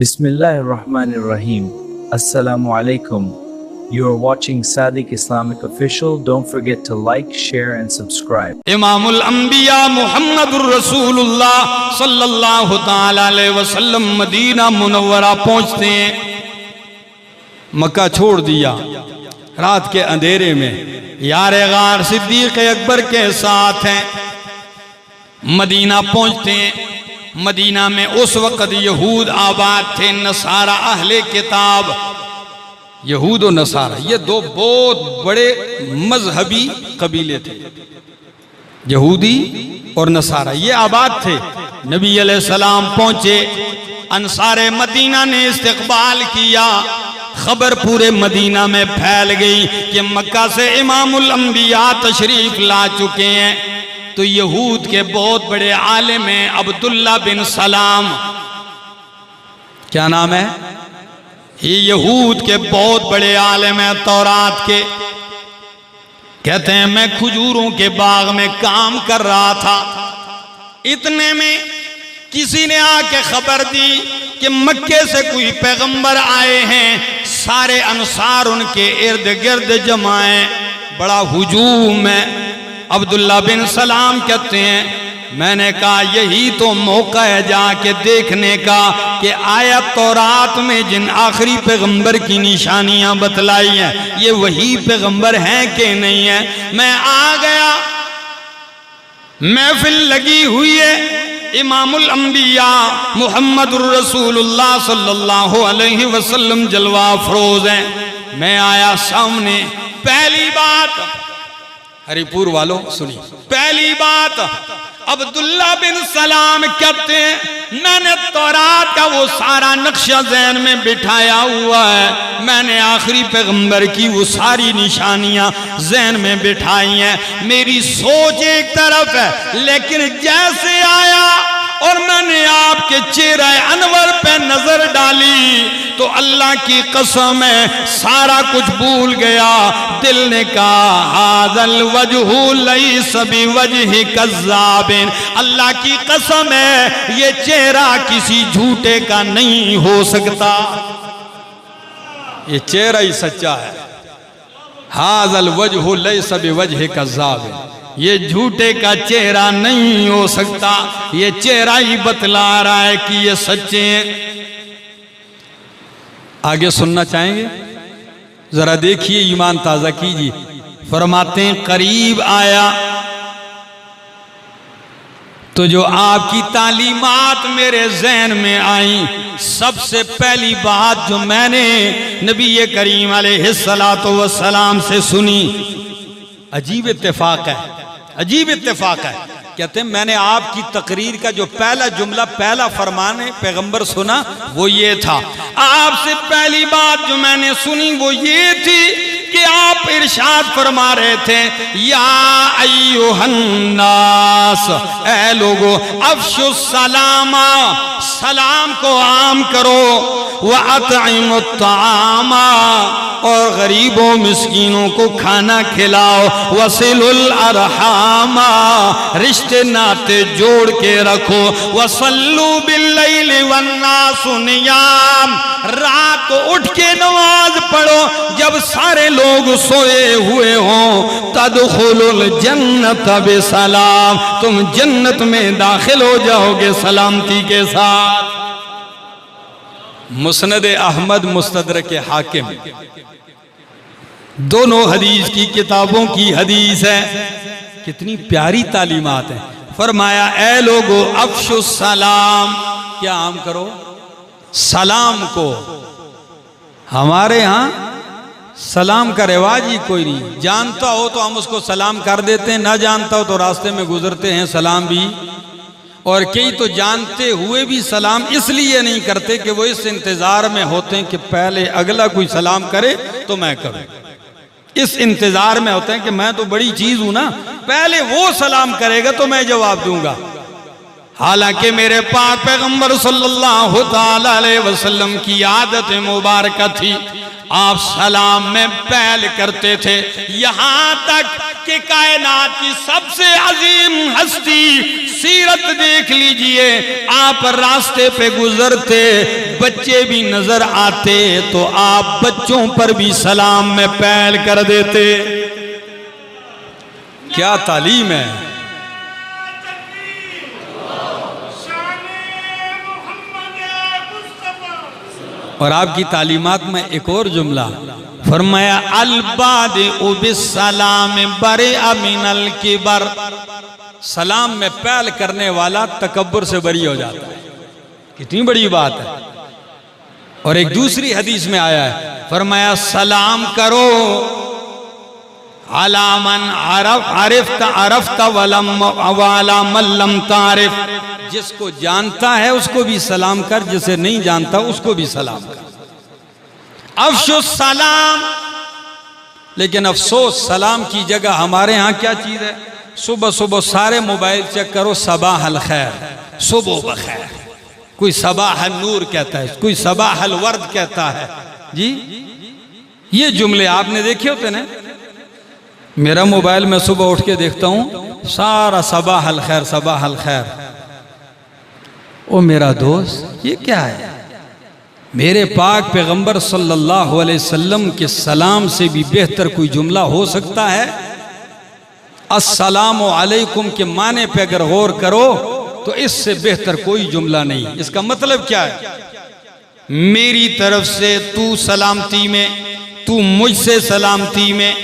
Bismillahirrahmanirrahim. Assalamu alaikum. You are watching Sadiq Islamic Official. Don't forget to like, share and subscribe. इमामुल अंबिया मुहम्मदुर रसूलुल्लाह सल्लल्लाहु ताला अलैहि वसल्लम मदीना मुनव्वरा पहुंचते हैं। मक्का छोड़ दिया रात के अंधेरे में, यारे गार सिद्दीक अकबर के साथ हैं। मदीना पहुंचते हैं। मदीना में उस वक्त यहूद आबाद थे, नसारा अहले किताब। यहूद और नसारा ये दो बहुत बड़े मजहबी कबीले थे, यहूदी और नसारा ये आबाद थे। नबी अलैहिस्सलाम पहुंचे, अंसारे मदीना ने इस्तकबाल किया। खबर पूरे मदीना में फैल गई कि मक्का से इमामुल अंबिया तशरीफ ला चुके हैं। तो यहूद के बहुत बड़े आलिम हैं अब्दुल्ला बिन सलाम, क्या नाम है? ये यहूद के बहुत बड़े आलिम हैं तौरात के। कहते हैं मैं खजूरों के बाग में काम कर रहा था, इतने में किसी ने आके खबर दी कि मक्के से कोई पैगंबर आए हैं। सारे अंसार उनके इर्द गिर्द जमाए, बड़ा हुजूम है। अब्दुल्ला बिन सलाम कहते हैं मैंने कहा यही तो मौका है जाके देखने का कि आयत तौरात में जिन आखिरी पैगंबर की निशानियां बतलाई हैं ये वही पैगंबर हैं कि नहीं है। मैं आ गया, महफिल लगी हुई है, इमामुल अंबिया मुहम्मदुर रसूलुल्लाह सल्लल्लाहु अलैहि वसल्लम जलवा अफरोज हैं। मैं आया सामने, पहली बात हरिपुर वालों सुनिए, पहली बात अब्दुल्ला बिन सलाम कहते हैं मैंने तौरात का वो सारा नक्शा ज़हन में बिठाया हुआ है, मैंने आखिरी पैगंबर की वो सारी निशानियां ज़हन में बिठाई हैं। मेरी सोच एक तरफ है, लेकिन जैसे आया और मैंने आपके चेहरे अनवर पे नजर डाली तो अल्लाह की कसम है सारा कुछ भूल गया। दिल ने कहा हाज़ल वजहु लैसा बिवजहि कज़्ज़ाबिन, अल्लाह की कसम है ये चेहरा किसी झूठे का नहीं हो सकता, ये चेहरा ही सच्चा है। हाज़ल वजहु लैसा बिवजहि कज़्ज़ाबिन, ये झूठे का चेहरा नहीं हो सकता, ये चेहरा ही बतला रहा है कि ये सच्चे हैं। आगे सुनना चाहेंगे? जरा देखिए, ईमान ताजा कीजिए। फरमाते हैं करीब आया तो जो आपकी तालीमात मेरे ज़हन में आई, सबसे पहली बात जो मैंने नबी करीम अलैहिस्सलातु वस्सलाम से सुनी, अजीब इत्तेफाक है, अजीब इत्तेफाक है। कहते हैं मैंने आपकी तकरीर का जो पहला जुमला, पहला फरमान है पैगंबर सुना वो ये था। आपसे पहली बात जो मैंने सुनी वो ये थी कि आप इरशाद फरमा रहे थे या अय्युहन्नास, ऐ लोगो अफ़शु सलामा, सलाम को आम करो, व अतइमुत तामा, और गरीबों मिस्कीनों को खाना खिलाओ, वसिलुल अरहामा, रिश्ते नाते जोड़ के रखो, वसल्लु बिल्लैलि वन्नासु नियाम, रात को उठ के नमाज पढ़ो जब सारे लोग सोए हुए हों, तदखुलुल जन्नत बिसलाम, तुम जन्नत में दाखिल हो जाओगे सलामती के साथ। मुस्नद अहमद, मुस्तदरक हाकिम, दोनों हदीस की किताबों की हदीस है। कितनी प्यारी तालीमात है। फरमाया ऐ लोगो अफ़शु सलाम, क्या आम करो? सलाम को। हमारे यहाँ सलाम का रिवाज ही कोई नहीं, जानता हो तो हम उसको सलाम कर देते हैं, ना जानता हो तो रास्ते में गुजरते हैं सलाम भी, और कई तो जानते हुए भी सलाम इसलिए नहीं करते कि वो इस इंतजार में होते हैं कि पहले अगला कोई सलाम करे तो मैं करूं, इस इंतजार में होते हैं कि मैं तो बड़ी चीज हूं ना, पहले वो सलाम करेगा तो मैं जवाब दूंगा। हालांकि मेरे पाक पैगंबर सल्लल्लाहु ताला अलैहि वसल्लम की आदत मुबारक थी, आप सलाम में पहल करते थे, यहां तक कि कायनात की सबसे अजीम हस्ती सीरत देख लीजिए, आप रास्ते पे गुजरते, बच्चे भी नजर आते तो आप बच्चों पर भी सलाम में पहल कर देते। क्या तालीम है। और आपकी तालीमात में एक और जुमला फरमाया, अलबाद उबिस्सलाम बरे अमिनल किबर, सलाम में पहल करने वाला तकब्बुर से बरी हो जाता है। कितनी बड़ी बात है। और एक दूसरी हदीस में आया है, फरमाया सलाम करो अलामन आरिफ्त अरफ्त वाला मल्लम तारिफ, जिसको जानता है उसको भी सलाम कर, जिसे नहीं जानता उसको भी सलाम कर। अफशुस सलाम। लेकिन अफसोस, सलाम की जगह हमारे यहाँ क्या चीज है, सुबह सुबह सारे मोबाइल चेक करो, सबाह अल खैर, सुबह बखैर, कोई सबाह अल नूर कहता है, कोई सबाह अल वर्द कहता है। जी ये जुमले आपने देखे होते ना। मेरा मोबाइल में सुबह उठ के देखता हूं सारा सबाह अल खैर, सबाह अल खैर। ओ मेरा दोस्त, ये क्या है। मेरे पाक पैगंबर सल्लल्लाहु अलैहि वसल्लम के सलाम से भी बेहतर कोई जुमला हो सकता है। अस्सलामु अलैकुम के माने पे अगर गौर करो तो इससे बेहतर कोई जुमला नहीं। इसका मतलब क्या है, मेरी तरफ से तू सलामती में, तू मुझसे सलामती में,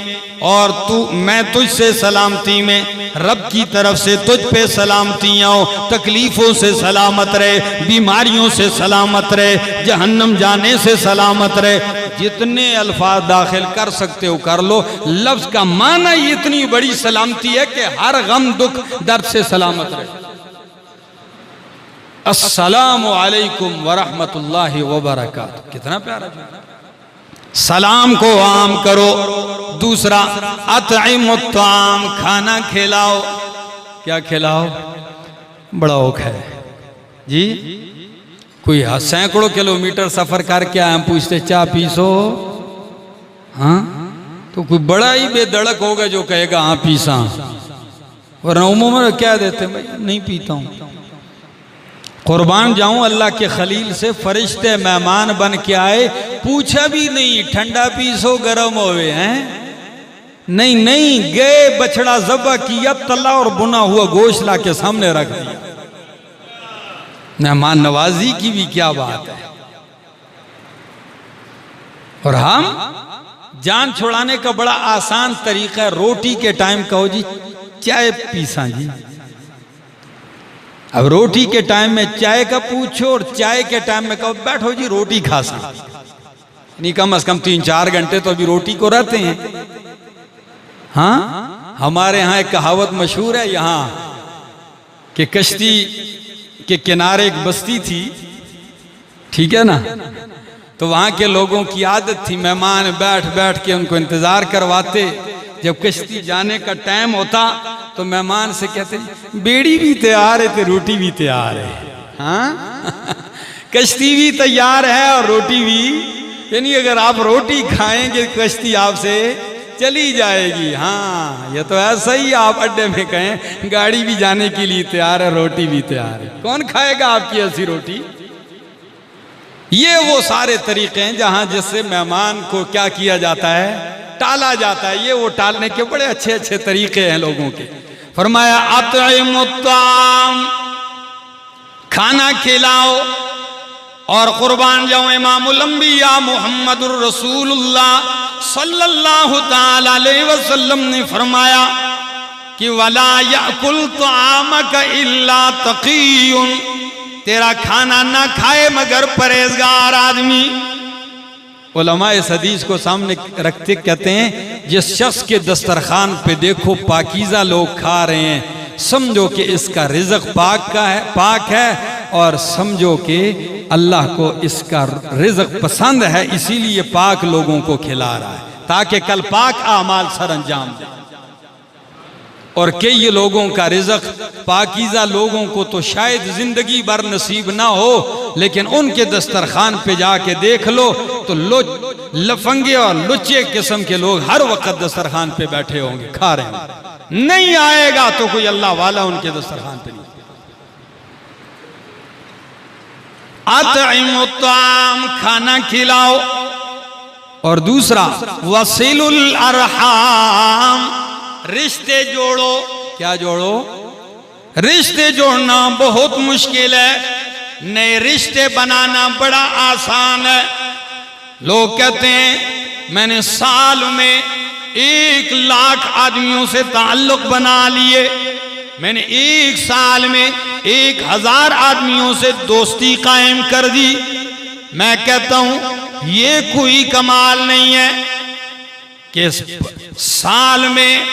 और मैं तुझसे सलामती में, रब की तरफ से तुझ पे सलामतियाँ हो, तकलीफों से सलामत रहे, बीमारियों से सलामत रहे, जहन्नम जाने से सलामत रहे। जितने अल्फाज दाखिल कर सकते हो कर लो। लफ्ज का माना ही इतनी बड़ी सलामती है कि हर गम दुख दर्द से सलामत रहे। अस्सलामु अलैकुम वरहमतुल्लाहि वबरकातुहू, कितना प्यारा जुमला। सलाम को आम करो। दूसरा, अतइमुत ताम, खाना खिलाओ। क्या खिलाओ, बड़ा औख है जी। कोई सैकड़ों किलोमीटर सफर करके आए, हम पूछते चाय पीसो, हाँ, तो कोई बड़ा ही बेधड़क होगा जो कहेगा हाँ पीसा, और उम्र क्या देते, भाई नहीं पीता हूं। कुर्बान जाऊं अल्लाह के खलील से, फरिश्ते मेहमान बन के आए, पूछा भी नहीं ठंडा पीसो गरम होवे हैं, नहीं नहीं, गए बछड़ा ज़बह किया, तला और बुना हुआ गोश्त ला के सामने रख दिया। मेहमान नवाजी की भी क्या बात है। और हम जान छुड़ाने का बड़ा आसान तरीका है, रोटी के टाइम कहो जी चाय पीसा जी। अब रोटी के टाइम में चाय का पूछो और चाय के टाइम में कहो बैठो जी रोटी खा सा, नहीं कम से कम 3-4 घंटे तो अभी रोटी को रहते हैं। हाँ, हमारे यहाँ एक कहावत मशहूर है यहाँ कि कश्ती के किनारे एक बस्ती थी, ठीक है ना, तो वहाँ के लोगों की आदत थी, मेहमान बैठ बैठ के उनको इंतजार करवाते। जब कश्ती जाने का टाइम होता तो मेहमान से कहते बेड़ी भी तैयार है तो रोटी भी तैयार है। हाँ कश्ती भी तैयार है और रोटी भी, यानी अगर आप रोटी खाएंगे कश्ती आपसे चली जाएगी। हाँ, ये तो ऐसा ही आप अड्डे में कहें गाड़ी भी जाने के लिए तैयार है, रोटी भी तैयार है, कौन खाएगा आपकी ऐसी रोटी। ये वो सारे तरीके हैं जहां जिससे मेहमान को क्या किया जाता है, टाला जाता है। ये वो टालने के बड़े अच्छे अच्छे तरीके हैं लोगों के। फरमाया अतइमुत ताम, खाना खिलाओ और कुर्बान जाओ। इमामुल अंबिया मुहम्मदुर रसूलुल्लाह सल्लल्लाहु ताला अलैहि वसल्लम ने फरमाया कि वला याकुल तामक इल्ला तक़ीयुन, तेरा खाना ना खाए मगर परहेजगार आदमी। उलमा इस हदीस को सामने रखते कहते हैं जिस शख्स के दस्तरखान पे देखो पाकीज़ा लोग खा रहे हैं, समझो कि इसका रिज़्क़ पाक है और समझो कि अल्लाह को इसका रिज़्क़ पसंद है, इसीलिए पाक लोगों को खिला रहा है ताकि कल पाक आमाल सर अंजाम दे। और कई लोगों का रिज़्क़ पाकीज़ा लोगों को तो शायद ज़िंदगी भर नसीब ना हो, लेकिन उनके दस्तरखान पे जाके देख लो तो लफंगे और लुच्चे किस्म के लोग हर वक्त दस्तरखान पे बैठे होंगे, खा रहे हैं। नहीं आएगा तो कोई अल्लाह वाला उनके दस्तरखान पे नहीं। अतइमुत्ताम, खाना खिलाओ। और दूसरा वसीलुल अरहाम, रिश्ते जोड़ो। क्या जोड़ो? रिश्ते जोड़ना बहुत मुश्किल है, नए रिश्ते बनाना बड़ा आसान है। लोग कहते हैं मैंने साल में 1 लाख आदमियों से ताल्लुक बना लिए, मैंने 1 साल में 1000 आदमियों से दोस्ती कायम कर दी। मैं कहता हूं ये कोई कमाल नहीं है कि साल में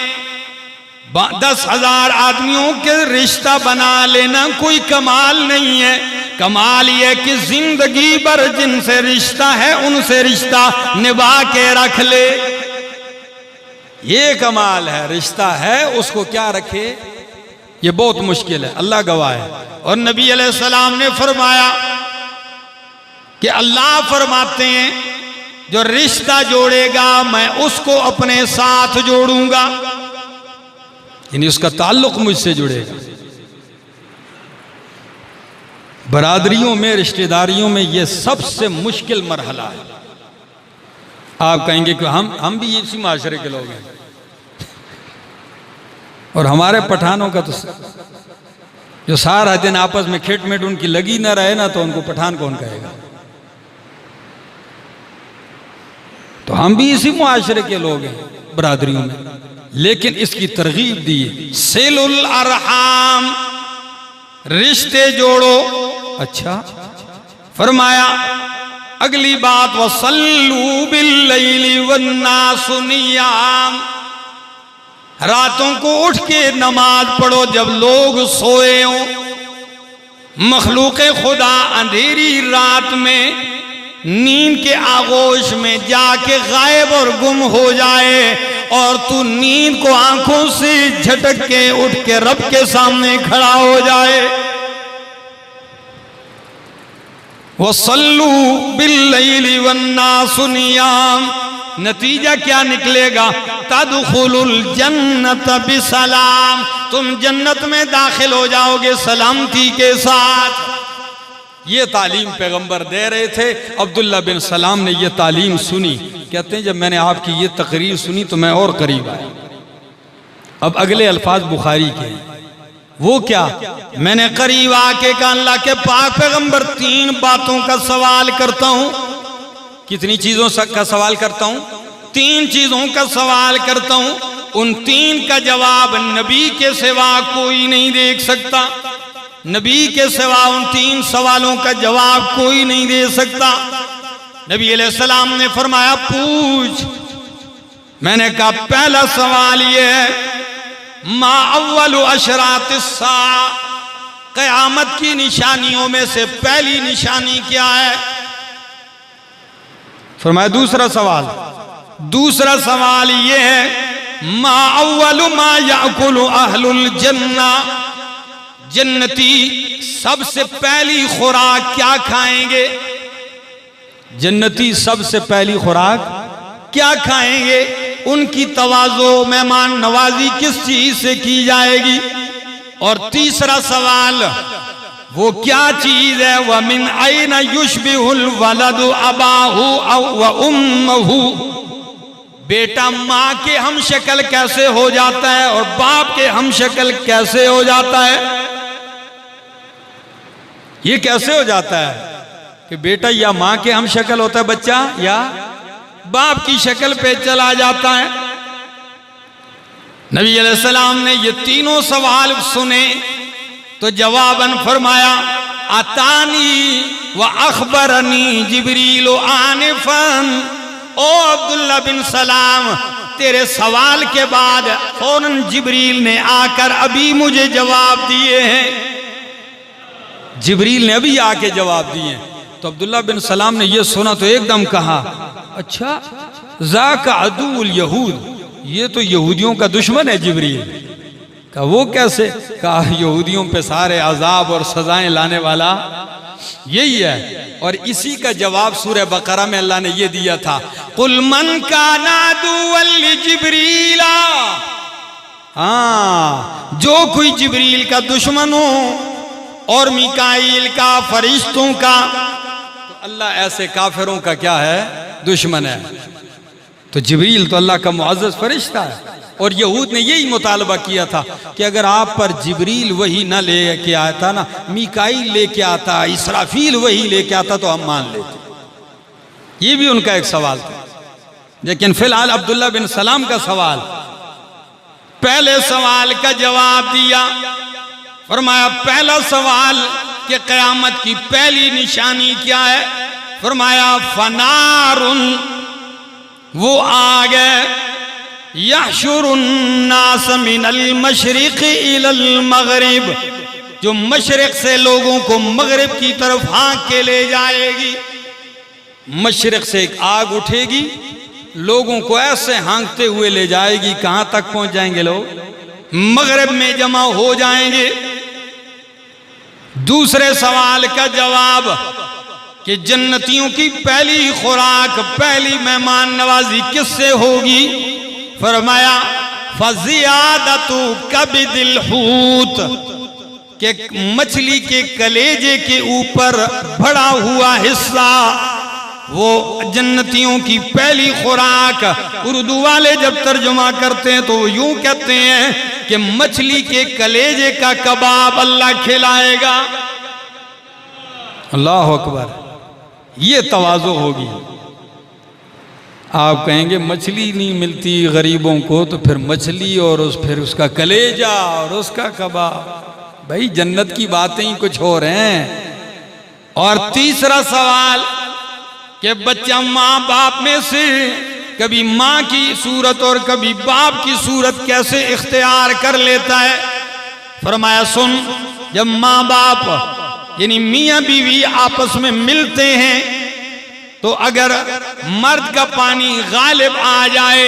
10,000 आदमियों के रिश्ता बना लेना कोई कमाल नहीं है। कमाल यह कि जिंदगी भर जिनसे रिश्ता है उनसे रिश्ता निभा के रख ले, ये कमाल है। रिश्ता है उसको क्या रखे, ये बहुत मुश्किल है, अल्लाह गवाह है। और नबी अलैहिस्सलाम ने फरमाया कि अल्लाह फरमाते हैं जो रिश्ता जोड़ेगा मैं उसको अपने साथ जोड़ूंगा, यानी उसका ताल्लुक मुझसे जुड़ेगा। बरादरियों में, रिश्तेदारियों में यह सबसे मुश्किल मरहला है। आप कहेंगे कि हम भी इसी माशरे के लोग हैं, और हमारे पठानों का तो जो सारा दिन आपस में खिटमिट उनकी लगी ना रहे ना, तो उनको पठान कौन कहेगा। तो हम भी इसी मुआशरे के लोग हैं बरादरियों में, लेकिन इसकी तरगीब दी सिलुल अरहाम, रिश्ते जोड़ो। अच्छा, फरमाया अगली बात वसल्लू बिल्लैली वन्नासु नियाम, रातों को उठ के नमाज पढ़ो जब लोग सोए हों। मखलूक़े खुदा अंधेरी रात में नींद के आगोश में जाके गायब और गुम हो जाए, और तू नींद को आंखों से झटक के उठ के रब के सामने खड़ा हो जाए। वसल्लू बिल्लैली वन्नासु नियाम, नतीजा क्या निकलेगा? तदखुलुल जन्नत बिसलाम, तुम जन्नत में दाखिल हो जाओगे सलामती के साथ। ये तालीम पैगंबर दे रहे थे। अब्दुल्ला बिन सलाम ने ये तालीम सुनी, कहते हैं जब मैंने आपकी ये तकरीर सुनी तो मैं और करीब आया। अब अगले अल्फाज बुखारी के, वो क्या? मैंने करीब आके कहा अल्लाह के पाक पैगंबर 3 बातों का सवाल करता हूं। कितनी चीजों का सवाल करता हूं? 3 चीजों का सवाल करता हूं। उन 3 का जवाब नबी के सिवा कोई नहीं दे सकता। नबी के सिवा उन 3 सवालों का जवाब कोई नहीं दे सकता। नबी अलैहिस्सलाम ने फरमाया पूछ। मैंने कहा पहला सवाल ये है मा अव्वलु अशरातिस साअ, क़यामत की निशानियों में से पहली निशानी क्या है? फरमाया दूसरा सवाल ये है मा अव्वलु मा याकुलु अहलुल जन्ना, जन्नती सबसे पहली खुराक क्या खाएंगे? जन्नती सबसे पहली खुराक क्या खाएंगे? उनकी तवाज़ो मेहमान नवाजी किस चीज से की जाएगी? और तीसरा सवाल वो क्या चीज है? व मिन ऐन युशबिहुल वलदु अबाहु व उम्महु, बेटा माँ के हम शक्ल कैसे हो जाता है और बाप के हम शक्ल कैसे हो जाता है? ये कैसे हो जाता है कि बेटा या माँ के हम शक्ल होता है बच्चा, या बाप की शक्ल पे चला जाता है? नबी अलैहिस्सलाम ने ये तीनों सवाल सुने तो जवाबन फरमाया अतानी व अखबरनी जिब्रील आनिफन। ओ अब्दुल्ला बिन सलाम, तेरे सवाल के बाद फौरन जिब्रील ने आकर अभी मुझे जवाब दिए हैं। जिब्रील ने अभी आके जवाब दिए। तो अब्दुल्ला बिन सलाम ने यह सुना तो एकदम कहा अच्छा ज़ाका अदुउल यहूद, ये तो यहूदियों का दुश्मन है जिब्रील। कहा वो कैसे? कहा यहूदियों पे सारे अजाब और सजाएं लाने वाला यही है। और इसी का जवाब सूरह बकरा में अल्लाह ने ये दिया था, कुल मन काना दुअल जिब्रीला, हाँ जो कोई जिब्रील का दुश्मन हो और मिकाईल का, फरिश्तों का, तो अल्लाह ऐसे काफिरों का क्या है? दुश्मन है। तो जिब्रील तो अल्लाह का मुअज़्ज़ज़ फरिश्ता है। और यहूद ने यही मुतालबा किया था कि अगर आप पर जिब्रील वही ना लेके आता ना, मिकाईल लेके आता, इसराफील वही लेके आता तो हम मान लेते। ये भी उनका एक सवाल था। लेकिन फिलहाल अब्दुल्ला बिन सलाम का सवाल, पहले सवाल का जवाब दिया। फरमाया पहला सवाल कि क़यामत की पहली निशानी क्या है? फरमाया फनारुन, वो आग है, यहशुरुन्नास मिनल मशरिक़ इलल मग़रिब, जो मशरिक़ से लोगों को मग़रिब की तरफ हाँक के ले जाएगी। मशरिक़ से एक आग उठेगी, लोगों को ऐसे हाँकते हुए ले जाएगी। कहाँ तक पहुंच जाएंगे लोग? मग़रिब में जमा हो जाएंगे। दूसरे सवाल का जवाब कि जन्नतियों की पहली खुराक, पहली मेहमान नवाजी किससे होगी? फरमाया फज़ियादतु कबिदिल हूत, के मछली के कलेजे के ऊपर बढ़ा हुआ हिस्सा, वो जन्नतियों की पहली खुराक। उर्दू वाले जब तर्जुमा करते हैं तो वो यूं कहते हैं कि मछली के कलेजे का कबाब अल्लाह खिलाएगा। अल्लाह अकबर, ये तवाज़ो होगी। आप कहेंगे मछली नहीं मिलती गरीबों को, तो फिर मछली और फिर उसका कलेजा और उसका कबाब। भाई जन्नत की बातें ही कुछ और हैं। और तीसरा सवाल कि बच्चा माँ बाप में से कभी माँ की सूरत और कभी बाप की सूरत कैसे इख्तियार कर लेता है? फरमाया सुन, जब माँ बाप यानी मियाँ बीवी आपस में मिलते हैं तो अगर मर्द का पानी गालिब आ जाए,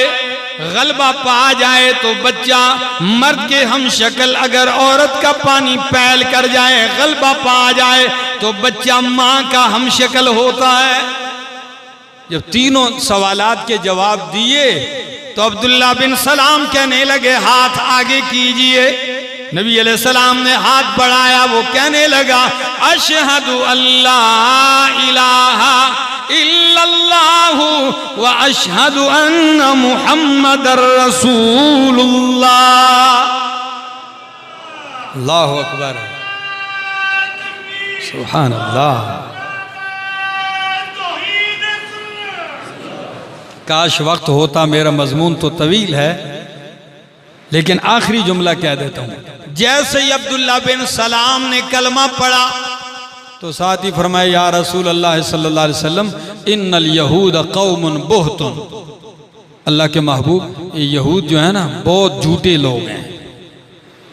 गलबा पा जाए, तो बच्चा मर्द के हम शक्ल, अगर औरत का पानी पैल कर जाए, गलबा पा जाए, तो बच्चा माँ का हम शक्ल होता है। जब तीनों सवालात के जवाब दिए तो अब्दुल्ला बिन सलाम कहने लगे हाथ आगे कीजिए। नबी अलैहिस्सलाम ने हाथ बढ़ाया, वो कहने लगा अशहदु अल्ला इलाहा इल्लल्लाहु व अशहदु अन्ना मुहम्मदर रसूलुल्लाह। अल्लाहु अकबर, सुभान अल्लाह। काश वक्त होता, मेरा मजमून तो तवील है, लेकिन आखिरी जुमला कह देता हूं। जैसे ही अब्दुल्ला बिन सलाम ने कलमा पढ़ा तो साथ ही फरमाया या रसूल अल्लाह सल्लल्लाहु अलैहि वसल्लम इन्नल यहूद कौमुन बुहतुन, अल्लाह के महबूब ये यहूद जो है ना बहुत झूठे लोग हैं,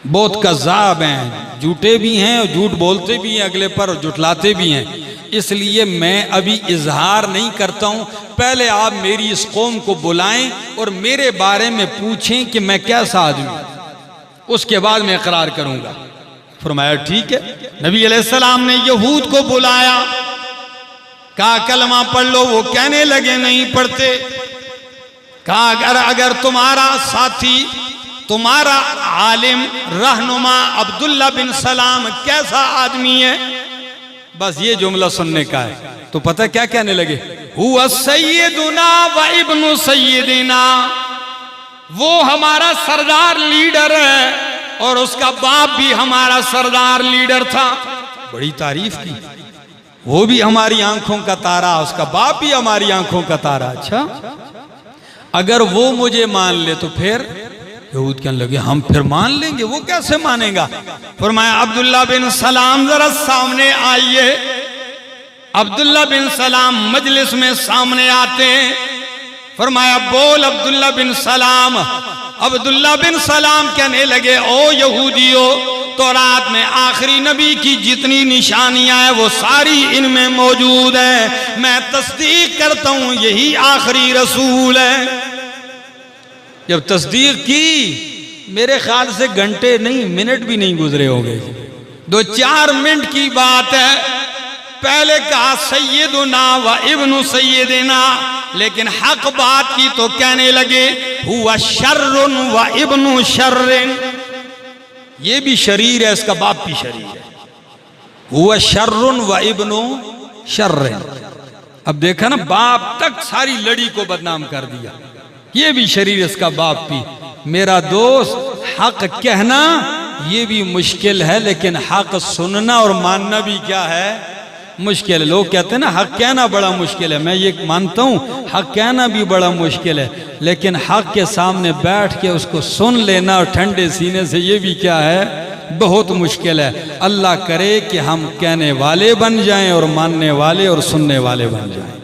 बहुत कज़्ज़ाब हैं, झूठे भी हैं और झूठ बोलते भी हैं अगले पर, जुटलाते भी हैं। इसलिए मैं अभी इजहार नहीं करता हूं, पहले आप मेरी इस कौम को बुलाएं और मेरे बारे में पूछें कि मैं कैसा आदमी हूं, उसके बाद मैं इकरार करूंगा। फरमाया ठीक है। नबी अलैहिस्सलाम ने यहूद को बुलाया, कहा कलमा पढ़ लो। वो कहने लगे नहीं पढ़ते। कहा अगर तुम्हारा साथी, तुम्हारा आलिम रहनुमा अब्दुल्ला बिन सलाम कैसा आदमी है, बस ये जुमला सुनने का है। तो पता क्या कहने लगे, हुआ सैयदुना व इब्नु सैयदिना, वो हमारा सरदार लीडर है और उसका बाप भी हमारा सरदार लीडर था। बड़ी तारीफ की, वो भी हमारी आंखों का तारा, उसका बाप भी हमारी आंखों का तारा। अच्छा, अगर वो मुझे मान ले तो फिर यहूद कहने लगे हम फिर मान लेंगे। वो कैसे मानेगा? फरमाया अब्दुल्ला बिन सलाम जरा सामने आइए। अब्दुल्ला बिन सलाम मजलिस में सामने आते हैं। फरमाया बोल अब्दुल्ला बिन सलाम। अब्दुल्ला बिन सलाम कहने लगे ओ यहूदियों, तो रात में आखिरी नबी की जितनी निशानियां हैं वो सारी इनमें मौजूद है। मैं तस्दीक करता हूं यही आखिरी रसूल है। जब तस्दीक की मेरे ख्याल से घंटे नहीं, मिनट भी नहीं गुजरे होंगे, 2-4 मिनट की बात है। पहले कहा सैयदुना व इब्नु सैयदिना, लेकिन हक बात की तो कहने लगे हुआ शर्रुन व इब्नु शर्रिन, ये भी शरीर है, इसका बाप भी शरीर है। हुआ शर्रुन व इब्नु शर्रिन। अब देखा ना, बाप तक सारी लड़ी को बदनाम कर दिया, ये भी शरीर, इसका बाप भी। मेरा दोस्त, हक कहना ये भी मुश्किल है, लेकिन हक सुनना और मानना भी क्या है, मुश्किल है। लोग कहते हैं ना हक कहना बड़ा मुश्किल है, मैं ये मानता हूँ हक कहना भी बड़ा मुश्किल है, लेकिन हक के सामने बैठ के उसको सुन लेना और ठंडे सीने से, ये भी क्या है, बहुत मुश्किल है। अल्लाह करे कि हम कहने वाले बन जाएं और मानने वाले और सुनने वाले बन जाएं।